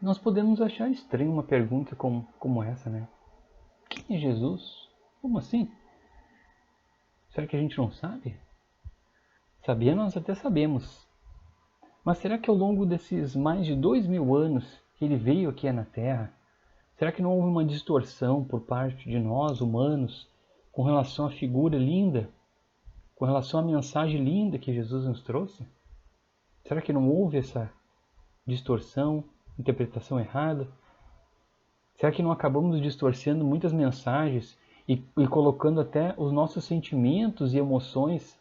Nós podemos achar estranho uma pergunta como essa, né? Quem é Jesus? Como assim? Será que a gente não sabe? Saber nós até sabemos. Mas será que ao longo desses mais de 2000 anos que ele veio aqui na Terra, será que não houve uma distorção por parte de nós, humanos, com relação à figura linda, com relação à mensagem linda que Jesus nos trouxe? Será que não houve essa distorção, interpretação errada? Será que não acabamos distorcendo muitas mensagens e colocando até os nossos sentimentos e emoções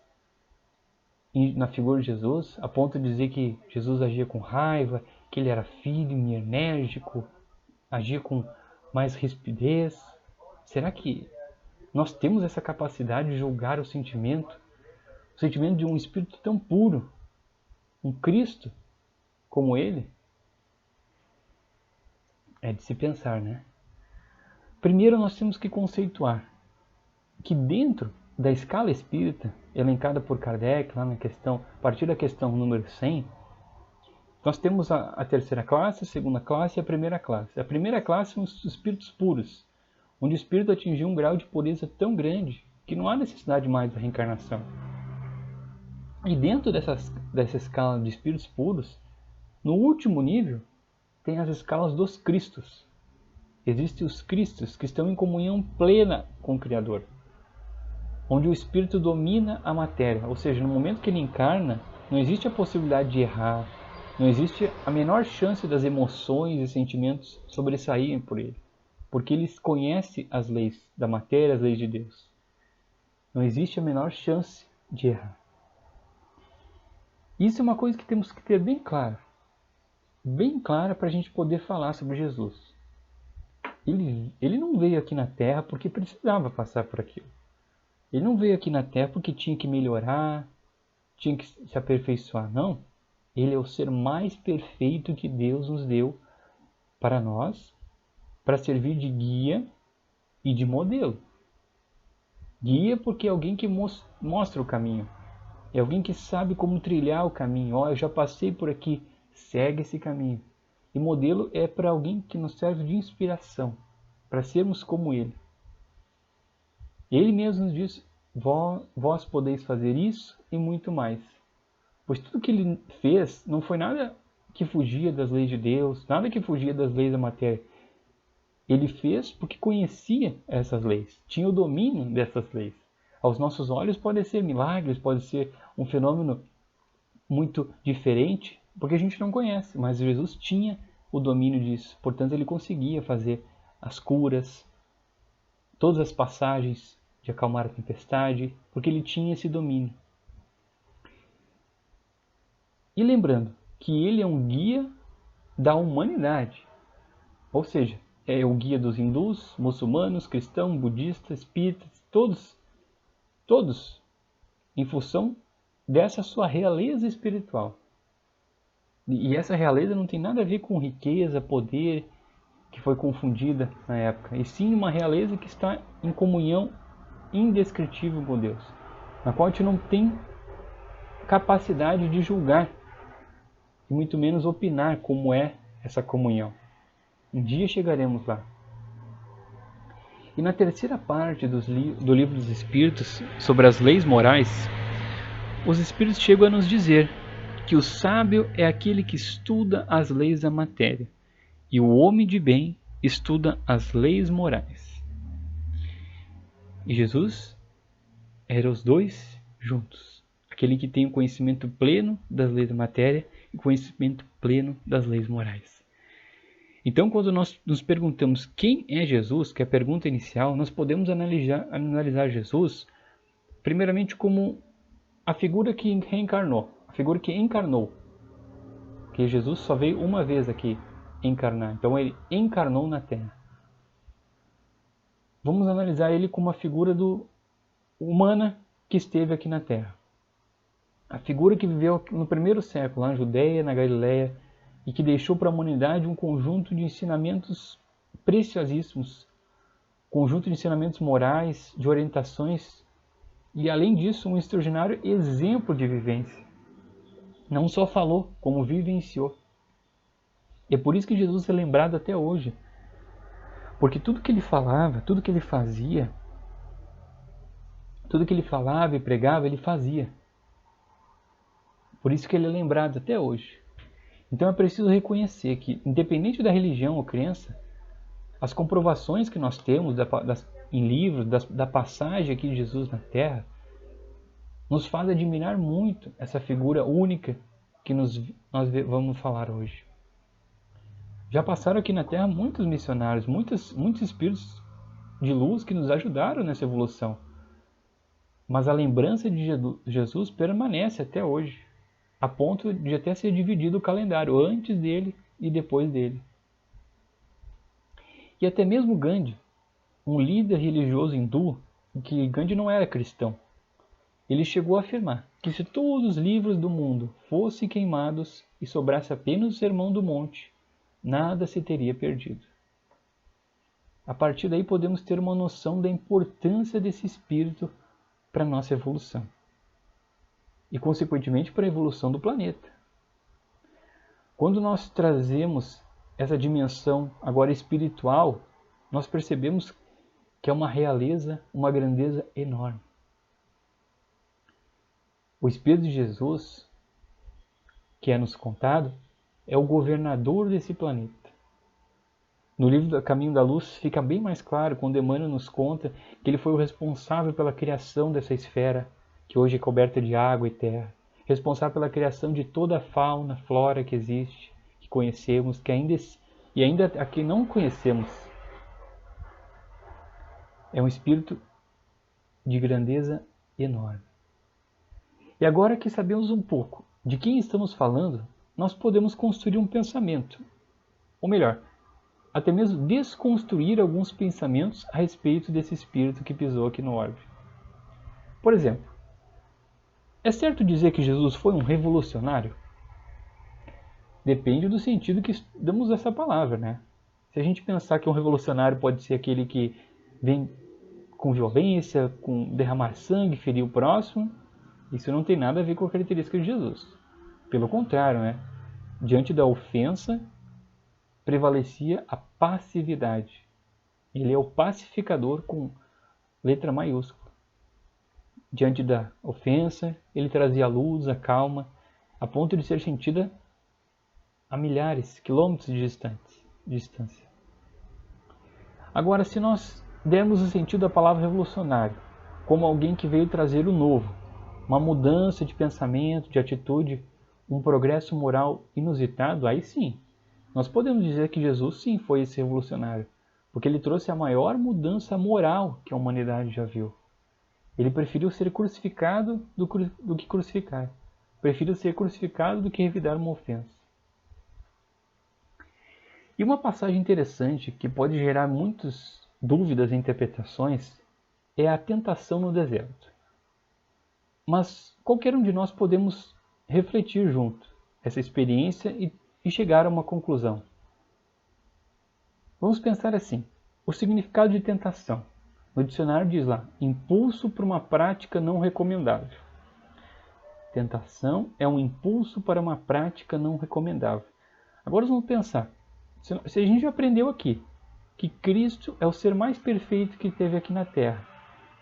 na figura de Jesus, a ponto de dizer que Jesus agia com raiva, que ele era firme, enérgico, agia com mais rispidez? Será que nós temos essa capacidade de julgar o sentimento de um espírito tão puro, um Cristo como ele? É de se pensar, né? Primeiro nós temos que conceituar que dentro da escala espírita, elencada por Kardec, lá na questão, a partir da questão número 100, nós temos a terceira classe, a segunda classe e a primeira classe. A primeira classe são os espíritos puros, onde o espírito atingiu um grau de pureza tão grande que não há necessidade mais da reencarnação. E dentro dessa escala de espíritos puros, no último nível, tem as escalas dos Cristos. Existem os Cristos que estão em comunhão plena com o Criador, onde o espírito domina a matéria, ou seja, no momento que ele encarna, não existe a possibilidade de errar, não existe a menor chance das emoções e sentimentos sobressaírem por ele, porque ele conhece as leis da matéria, as leis de Deus. Não existe a menor chance de errar. Isso é uma coisa que temos que ter bem clara para a gente poder falar sobre Jesus. Ele não veio aqui na Terra porque precisava passar por aquilo. Ele não veio aqui na Terra porque tinha que melhorar, tinha que se aperfeiçoar. Não. Ele é o ser mais perfeito que Deus nos deu para nós, para servir de guia e de modelo. Guia porque é alguém que mostra o caminho. É alguém que sabe como trilhar o caminho. Eu já passei por aqui, segue esse caminho. E modelo é para alguém que nos serve de inspiração, para sermos como ele. Ele mesmo nos diz, vós podeis fazer isso e muito mais. Pois tudo que ele fez não foi nada que fugia das leis de Deus, nada que fugia das leis da matéria. Ele fez porque conhecia essas leis, tinha o domínio dessas leis. Aos nossos olhos pode ser milagres, pode ser um fenômeno muito diferente, porque a gente não conhece, mas Jesus tinha o domínio disso. Portanto, ele conseguia fazer as curas, todas as passagens de acalmar a tempestade, porque ele tinha esse domínio. E lembrando que ele é um guia da humanidade, ou seja, é o guia dos hindus, muçulmanos, cristãos, budistas, espíritas, todos em função dessa sua realeza espiritual. E essa realeza não tem nada a ver com riqueza, poder, que foi confundida na época, e sim uma realeza que está em comunhão indescritível com Deus, na qual a gente não tem capacidade de julgar, e muito menos opinar como é essa comunhão. Um dia chegaremos lá. E na terceira parte do livro dos Espíritos, sobre as leis morais, os Espíritos chegam a nos dizer que o sábio é aquele que estuda as leis da matéria, e o homem de bem estuda as leis morais. E Jesus era os dois juntos. Aquele que tem o conhecimento pleno das leis da matéria e o conhecimento pleno das leis morais. Então, quando nós nos perguntamos quem é Jesus, que é a pergunta inicial, nós podemos analisar Jesus primeiramente como a figura que reencarnou, a figura que encarnou. Porque Jesus só veio uma vez aqui encarnar, então ele encarnou na Terra. Vamos analisar ele como a figura humana que esteve aqui na Terra. A figura que viveu no primeiro século, lá na Judeia, na Galileia, e que deixou para a humanidade um conjunto de ensinamentos preciosíssimos, conjunto de ensinamentos morais, de orientações, e além disso um extraordinário exemplo de vivência. Não só falou, como vivenciou. E é por isso que Jesus é lembrado até hoje. Porque tudo que ele falava, tudo que ele fazia, tudo que ele falava e pregava, ele fazia. Por isso que ele é lembrado até hoje. Então é preciso reconhecer que, independente da religião ou crença, as comprovações que nós temos em livros, da passagem aqui de Jesus na Terra, nos faz admirar muito essa figura única que nós vamos falar hoje. Já passaram aqui na Terra muitos missionários, muitos espíritos de luz que nos ajudaram nessa evolução. Mas a lembrança de Jesus permanece até hoje, a ponto de até ser dividido o calendário antes dele e depois dele. E até mesmo Gandhi, um líder religioso hindu, que Gandhi não era cristão, ele chegou a afirmar que se todos os livros do mundo fossem queimados e sobrasse apenas o Sermão do Monte, nada se teria perdido. A partir daí podemos ter uma noção da importância desse espírito para a nossa evolução e, consequentemente, para a evolução do planeta. Quando nós trazemos essa dimensão agora espiritual, nós percebemos que é uma realeza, uma grandeza enorme. O Espírito de Jesus, que é nos contado, é o governador desse planeta. No livro do Caminho da Luz fica bem mais claro quando Emmanuel nos conta que ele foi o responsável pela criação dessa esfera, que hoje é coberta de água e terra, responsável pela criação de toda a fauna, flora que existe, que conhecemos, que ainda a que não conhecemos. É um espírito de grandeza enorme. E agora que sabemos um pouco de quem estamos falando, nós podemos construir um pensamento. Ou melhor, até mesmo desconstruir alguns pensamentos a respeito desse espírito que pisou aqui no orbe. Por exemplo, é certo dizer que Jesus foi um revolucionário? Depende do sentido que damos essa palavra, né? Se a gente pensar que um revolucionário pode ser aquele que vem com violência, com derramar sangue, ferir o próximo, isso não tem nada a ver com a característica de Jesus. Pelo contrário, né? Diante da ofensa, prevalecia a passividade. Ele é o pacificador com letra maiúscula. Diante da ofensa, ele trazia a luz, a calma, a ponto de ser sentida a milhares, quilômetros de distância. Agora, se nós dermos o sentido da palavra revolucionário, como alguém que veio trazer o novo, uma mudança de pensamento, de atitude, um progresso moral inusitado, aí sim, nós podemos dizer que Jesus sim foi esse revolucionário, porque ele trouxe a maior mudança moral que a humanidade já viu. Ele preferiu ser crucificado do que crucificar. Preferiu ser crucificado do que revidar uma ofensa. E uma passagem interessante que pode gerar muitas dúvidas e interpretações é a tentação no deserto. Mas qualquer um de nós podemos refletir junto essa experiência e chegar a uma conclusão. Vamos pensar assim: o significado de tentação. No dicionário diz lá, impulso para uma prática não recomendável. Tentação é um impulso para uma prática não recomendável. Agora vamos pensar, se a gente já aprendeu aqui que Cristo é o ser mais perfeito que teve aqui na Terra,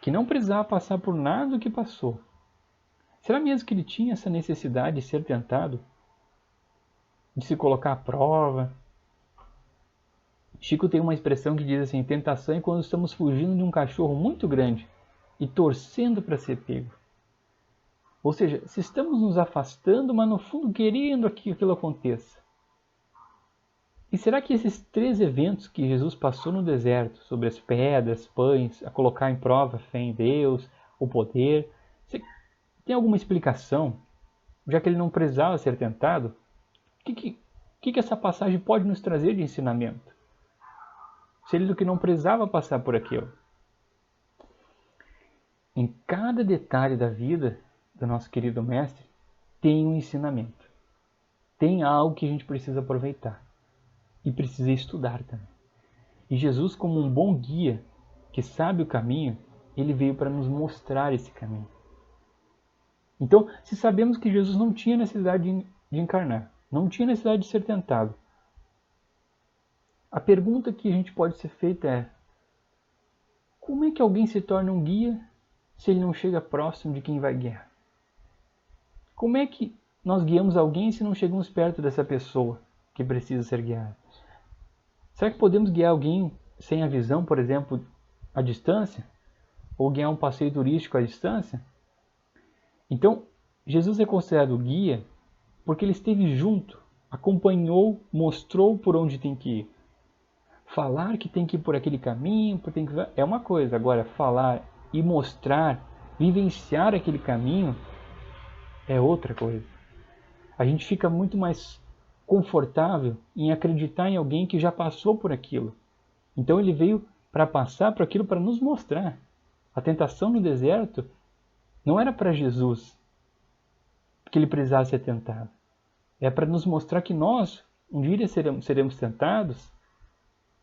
que não precisava passar por nada do que passou, será mesmo que ele tinha essa necessidade de ser tentado? De se colocar à prova? Chico tem uma expressão que diz assim: tentação é quando estamos fugindo de um cachorro muito grande e torcendo para ser pego. Ou seja, se estamos nos afastando, mas no fundo querendo que aquilo aconteça. E será que esses 3 eventos que Jesus passou no deserto, sobre as pedras, pães, a colocar em prova a fé em Deus, o poder, tem alguma explicação? Já que ele não precisava ser tentado, o que essa passagem pode nos trazer de ensinamento? Se ele do que não precisava passar por aquilo. Em cada detalhe da vida do nosso querido mestre tem um ensinamento. Tem algo que a gente precisa aproveitar. E precisa estudar também. E Jesus, como um bom guia que sabe o caminho, ele veio para nos mostrar esse caminho. Então, se sabemos que Jesus não tinha necessidade de encarnar, não tinha necessidade de ser tentado, A pergunta que a gente pode ser feita é: como é que alguém se torna um guia se ele não chega próximo de quem vai guiar? Como é que nós guiamos alguém se não chegamos perto dessa pessoa que precisa ser guiada? Será que podemos guiar alguém sem a visão, por exemplo, à distância? Ou guiar um passeio turístico à distância? Então, Jesus é considerado guia porque ele esteve junto, acompanhou, mostrou por onde tem que ir. Falar que tem que ir por aquele caminho, é uma coisa. Agora, falar e mostrar, vivenciar aquele caminho é outra coisa. A gente fica muito mais confortável em acreditar em alguém que já passou por aquilo. Então ele veio para passar por aquilo, para nos mostrar. A tentação no deserto não era para Jesus que ele precisasse ser tentado. É para nos mostrar que nós um dia seremos tentados,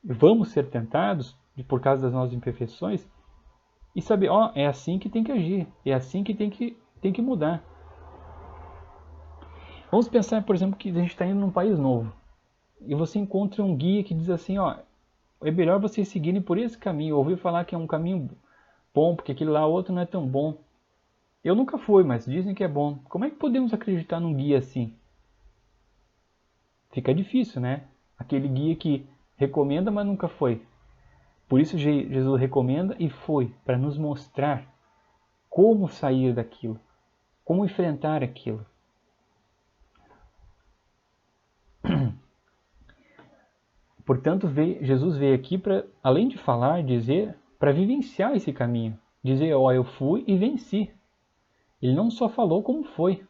vamos ser tentados por causa das nossas imperfeições, e saber, é assim que tem que agir, é assim que tem que mudar. Vamos pensar, por exemplo, que a gente está indo num país novo, e você encontra um guia que diz assim, é melhor vocês seguirem por esse caminho. Eu ouvi falar que é um caminho bom, porque aquele lá outro não é tão bom. Eu nunca fui, mas dizem que é bom. Como é que podemos acreditar num guia assim? Fica difícil, né? Aquele guia que recomenda, mas nunca foi. Por isso Jesus recomenda e foi, para nos mostrar como sair daquilo, como enfrentar aquilo. Portanto, Jesus veio aqui para, além de falar, dizer, para vivenciar esse caminho. Dizer, eu fui e venci. Ele não só falou como foi.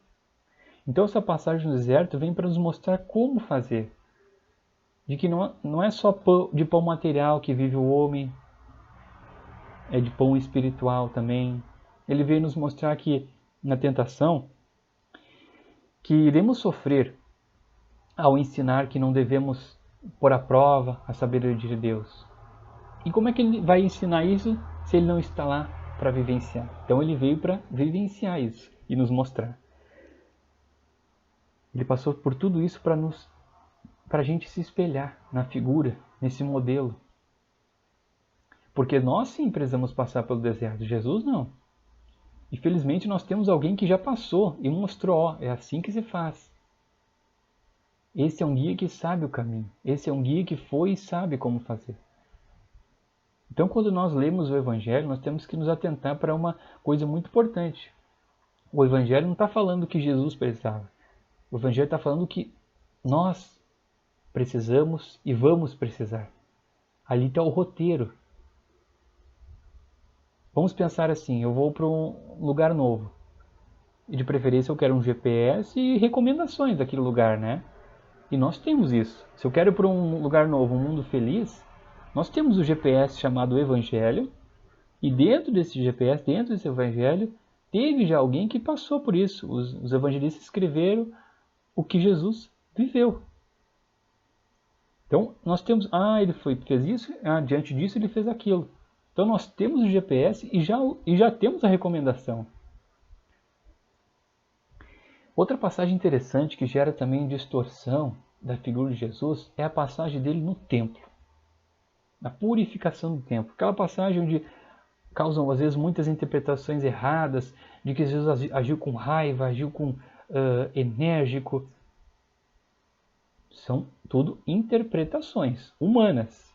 Então essa passagem no deserto vem para nos mostrar como fazer. De que não é só de pão material que vive o homem, é de pão espiritual também. Ele veio nos mostrar que, na tentação, que iremos sofrer ao ensinar que não devemos pôr à prova a sabedoria de Deus. E como é que ele vai ensinar isso se ele não está lá para vivenciar? Então ele veio para vivenciar isso e nos mostrar. Ele passou por tudo isso para a gente se espelhar na figura, nesse modelo. Porque nós sim precisamos passar pelo deserto, Jesus não. E felizmente nós temos alguém que já passou e mostrou, é assim que se faz. Esse é um guia que sabe o caminho. Esse é um guia que foi e sabe como fazer. Então quando nós lemos o Evangelho, nós temos que nos atentar para uma coisa muito importante. O Evangelho não está falando que Jesus precisava. O Evangelho está falando que nós precisamos e vamos precisar. Ali está o roteiro. Vamos pensar assim, eu vou para um lugar novo. E de preferência eu quero um GPS e recomendações daquele lugar, né? E nós temos isso. Se eu quero ir para um lugar novo, um mundo feliz, nós temos o GPS chamado Evangelho. E dentro desse GPS, dentro desse Evangelho, teve já alguém que passou por isso. Os evangelistas escreveram o que Jesus viveu. Então, nós temos, ele fez isso, diante disso ele fez aquilo. Então, nós temos o GPS e já temos a recomendação. Outra passagem interessante que gera também distorção da figura de Jesus é a passagem dele no templo. Na purificação do templo. Aquela passagem onde causam, às vezes, muitas interpretações erradas de que Jesus agiu com raiva, agiu com enérgico. São tudo interpretações humanas.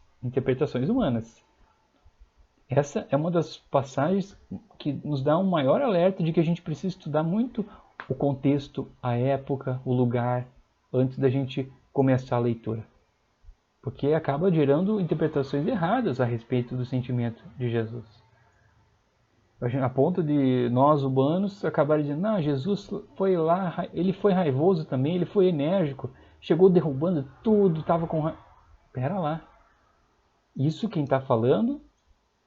Essa é uma das passagens que nos dá um maior alerta de que a gente precisa estudar muito o contexto, a época, o lugar, antes da gente começar a leitura. Porque acaba gerando interpretações erradas a respeito do sentimento de Jesus. A ponto de nós, humanos, acabarem dizendo, Jesus foi lá, ele foi raivoso também, ele foi enérgico, chegou derrubando tudo, estava com raiva. Pera lá. Isso quem está falando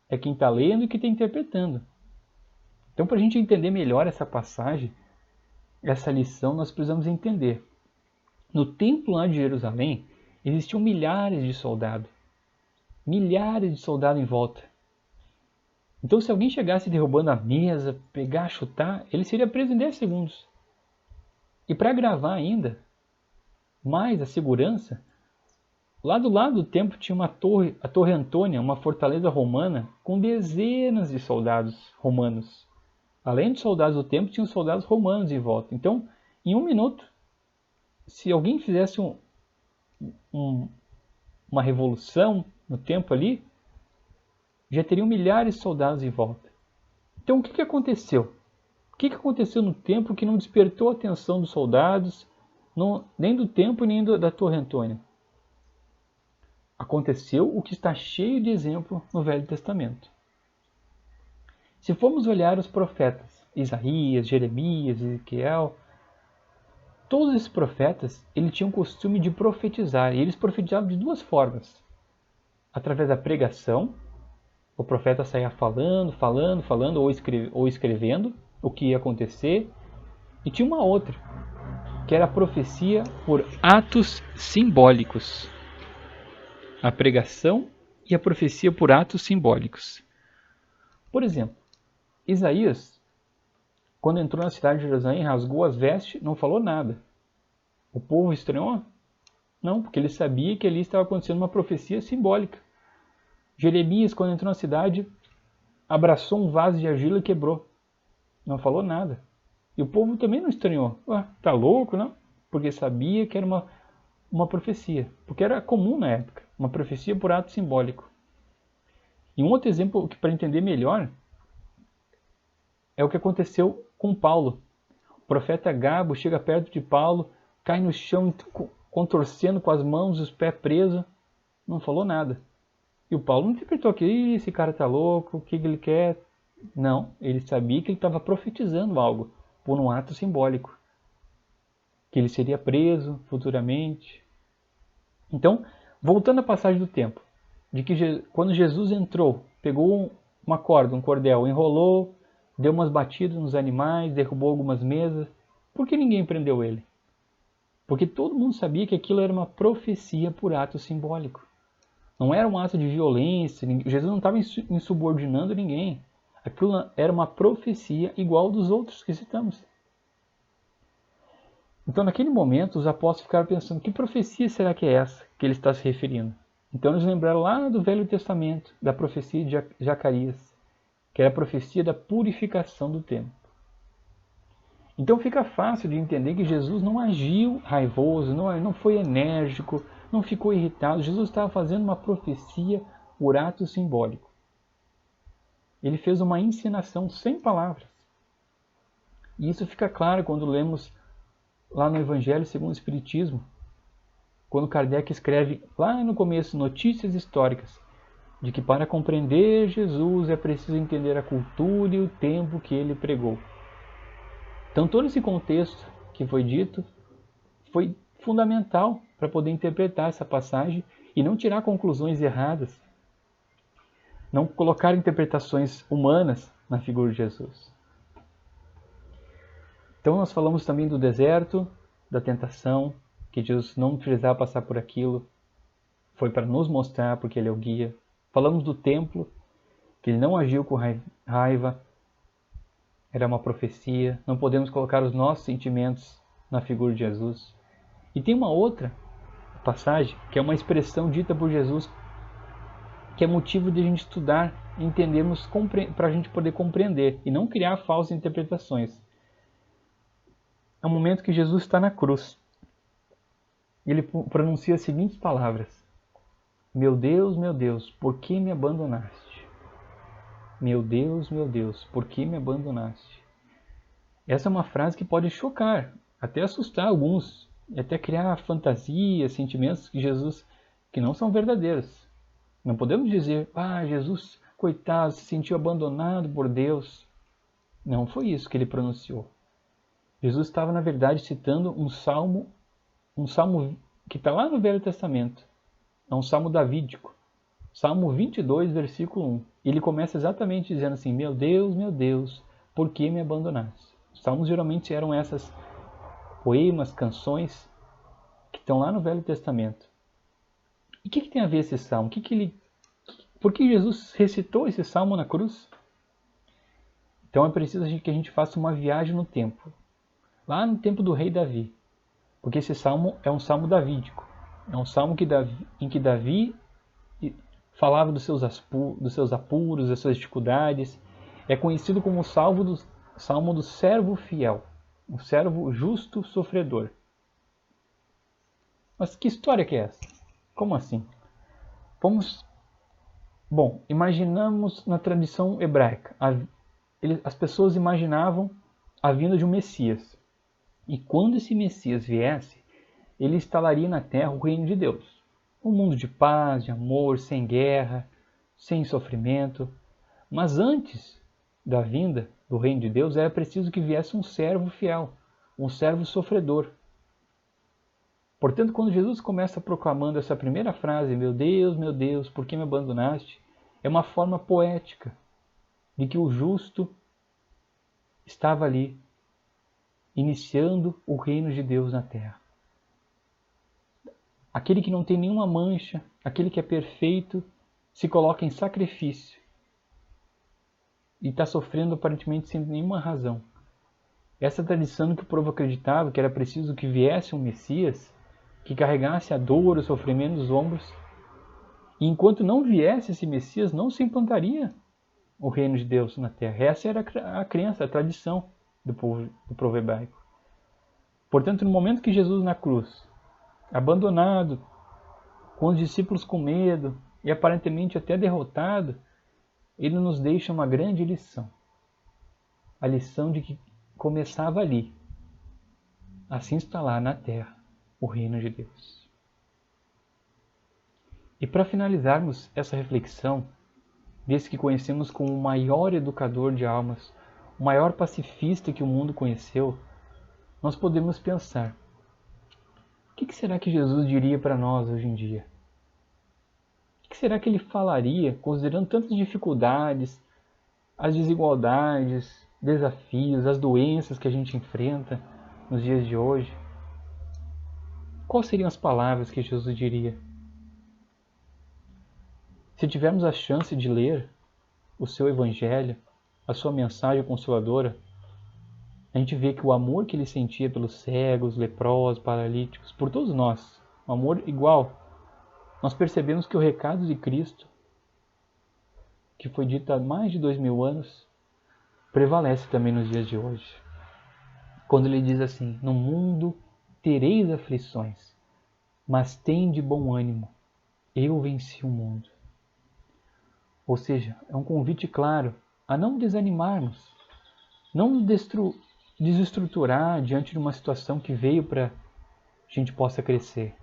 é quem está lendo e quem está interpretando. Então, para a gente entender melhor essa passagem, essa lição, nós precisamos entender. No templo lá de Jerusalém, existiam milhares de soldados. Milhares de soldados em volta. Então, se alguém chegasse derrubando a mesa, pegar, chutar, ele seria preso em 10 segundos. E para agravar ainda mais a segurança, Lá do lado do templo tinha uma torre, a Torre Antônia, uma fortaleza romana com dezenas de soldados romanos. Além dos soldados do templo, tinham soldados romanos em volta. Então, em 1 minuto, se alguém fizesse uma revolução no templo ali, já teriam milhares de soldados em volta. Então, o que aconteceu? O que aconteceu no templo que não despertou a atenção dos soldados, nem do templo nem da Torre Antônia? Aconteceu o que está cheio de exemplo no Velho Testamento. Se formos olhar os profetas, Isaías, Jeremias, Ezequiel, todos esses profetas, eles tinham o costume de profetizar, e eles profetizavam de duas formas. Através da pregação, o profeta saía falando, ou escrevendo o que ia acontecer, e tinha uma outra, que era a profecia por atos simbólicos. A pregação e a profecia por atos simbólicos. Por exemplo, Isaías, quando entrou na cidade de Jerusalém, rasgou as vestes, não falou nada. O povo estranhou? Não, porque ele sabia que ali estava acontecendo uma profecia simbólica. Jeremias, quando entrou na cidade, abraçou um vaso de argila e quebrou. Não falou nada. E o povo também não estranhou. Ué, tá louco, não? Porque sabia que era uma profecia. Porque era comum na época. Uma profecia por ato simbólico. E um outro exemplo que para entender melhor é o que aconteceu com Paulo. O profeta Gabo chega perto de Paulo, cai no chão contorcendo com as mãos e os pés presos. Não falou nada. E o Paulo não interpretou que esse cara tá louco, o que ele quer. Não, ele sabia que ele estava profetizando algo por um ato simbólico. Que ele seria preso futuramente. Então, voltando à passagem do tempo, de que quando Jesus entrou, pegou uma corda, um cordel, enrolou, deu umas batidas nos animais, derrubou algumas mesas. Por que ninguém prendeu ele? Porque todo mundo sabia que aquilo era uma profecia por ato simbólico. Não era um ato de violência, Jesus não estava insubordinando ninguém. Aquilo era uma profecia igual dos outros que citamos. Então, naquele momento, os apóstolos ficaram pensando, que profecia será que é essa que ele está se referindo? Então, eles lembraram lá do Velho Testamento, da profecia de Zacarias, que era a profecia da purificação do templo. Então, fica fácil de entender que Jesus não agiu raivoso, não foi enérgico, não ficou irritado. Jesus estava fazendo uma profecia por ato simbólico. Ele fez uma ensinação sem palavras. E isso fica claro quando lemos lá no Evangelho segundo o Espiritismo, quando Kardec escreve lá no começo notícias históricas de que para compreender Jesus é preciso entender a cultura e o tempo que ele pregou. Então todo esse contexto que foi dito foi fundamental para poder interpretar essa passagem e não tirar conclusões erradas, não colocar interpretações humanas na figura de Jesus. Então nós falamos também do deserto, da tentação, que Jesus não precisava passar por aquilo, foi para nos mostrar porque ele é o guia. Falamos do templo, que ele não agiu com raiva, era uma profecia, não podemos colocar os nossos sentimentos na figura de Jesus. E tem uma outra passagem, que é uma expressão dita por Jesus, que é motivo de a gente estudar e entendermos para a gente poder compreender e não criar falsas interpretações. É o momento que Jesus está na cruz. Ele pronuncia as seguintes palavras: meu Deus, por que me abandonaste? Meu Deus, por que me abandonaste? Essa é uma frase que pode chocar, até assustar alguns, e até criar fantasias, sentimentos que Jesus que não são verdadeiros. Não podemos dizer, Jesus, coitado, se sentiu abandonado por Deus. Não foi isso que ele pronunciou. Jesus estava, na verdade, citando um salmo que está lá no Velho Testamento. É um salmo davídico. Salmo 22, versículo 1. Ele começa exatamente dizendo assim, meu Deus, por que me abandonaste? Os salmos geralmente eram essas poemas, canções, que estão lá no Velho Testamento. E o que tem a ver esse salmo? Por que Jesus recitou esse salmo na cruz? Então é preciso que a gente faça uma viagem no tempo. Lá no tempo do rei Davi. Porque esse salmo é um salmo davídico. É um salmo em que Davi falava dos seus apuros, das suas dificuldades. É conhecido como o salmo do servo fiel, um servo justo sofredor. Mas que história que é essa? Como assim? Vamos. Bom, imaginamos na tradição hebraica. As pessoas imaginavam a vinda de um Messias. E quando esse Messias viesse, ele instalaria na terra o reino de Deus. Um mundo de paz, de amor, sem guerra, sem sofrimento. Mas antes da vinda do reino de Deus, era preciso que viesse um servo fiel, um servo sofredor. Portanto, quando Jesus começa proclamando essa primeira frase, meu Deus, por que me abandonaste? É uma forma poética de que o justo estava ali, iniciando o reino de Deus na terra. Aquele que não tem nenhuma mancha, aquele que é perfeito, se coloca em sacrifício e está sofrendo aparentemente sem nenhuma razão. Essa tradição que o povo acreditava que era preciso que viesse um Messias, que carregasse a dor, o sofrimento nos ombros, e enquanto não viesse esse Messias, não se implantaria o reino de Deus na terra. Essa era a crença, a tradição do povo hebraico. Portanto, no momento que Jesus na cruz, abandonado, com os discípulos com medo e aparentemente até derrotado, ele nos deixa uma grande lição. A lição de que começava ali, a se instalar na terra, o reino de Deus. E para finalizarmos essa reflexão, desse que conhecemos como o maior educador de almas, o maior pacifista que o mundo conheceu, nós podemos pensar: o que será que Jesus diria para nós hoje em dia? O que será que ele falaria, considerando tantas dificuldades, as desigualdades, desafios, as doenças que a gente enfrenta nos dias de hoje? Quais seriam as palavras que Jesus diria? Se tivermos a chance de ler o seu evangelho, a sua mensagem consoladora, a gente vê que o amor que ele sentia pelos cegos, leprosos, paralíticos, por todos nós, um amor igual, nós percebemos que o recado de Cristo, que foi dito há mais de 2000 anos, prevalece também nos dias de hoje. Quando ele diz assim: no mundo tereis aflições, mas tende bom ânimo, eu venci o mundo. Ou seja, é um convite claro a não desanimarmos, não nos desestruturar diante de uma situação que veio para a gente possa crescer.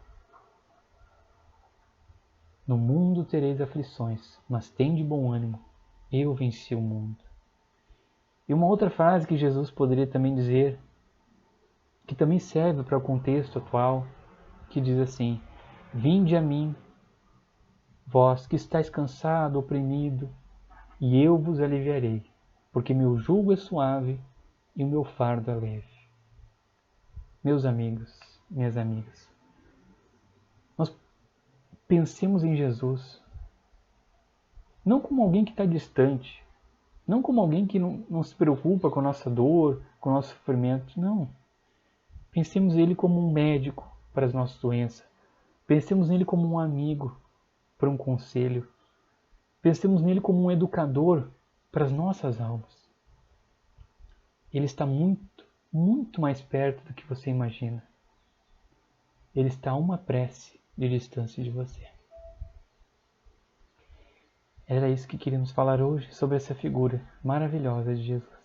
No mundo tereis aflições, mas tende bom ânimo, eu venci o mundo. E uma outra frase que Jesus poderia também dizer, que também serve para o contexto atual, que diz assim: vinde a mim, vós que estáis cansado, oprimido, e eu vos aliviarei, porque meu jugo é suave e o meu fardo é leve. Meus amigos, minhas amigas, nós pensemos em Jesus, não como alguém que está distante, não como alguém que não se preocupa com a nossa dor, com o nosso sofrimento, não. Pensemos nele como um médico para as nossas doenças. Pensemos nele como um amigo para um conselho. Pensemos nele como um educador para as nossas almas. Ele está muito, muito mais perto do que você imagina. Ele está a uma prece de distância de você. Era isso que queríamos falar hoje sobre essa figura maravilhosa de Jesus.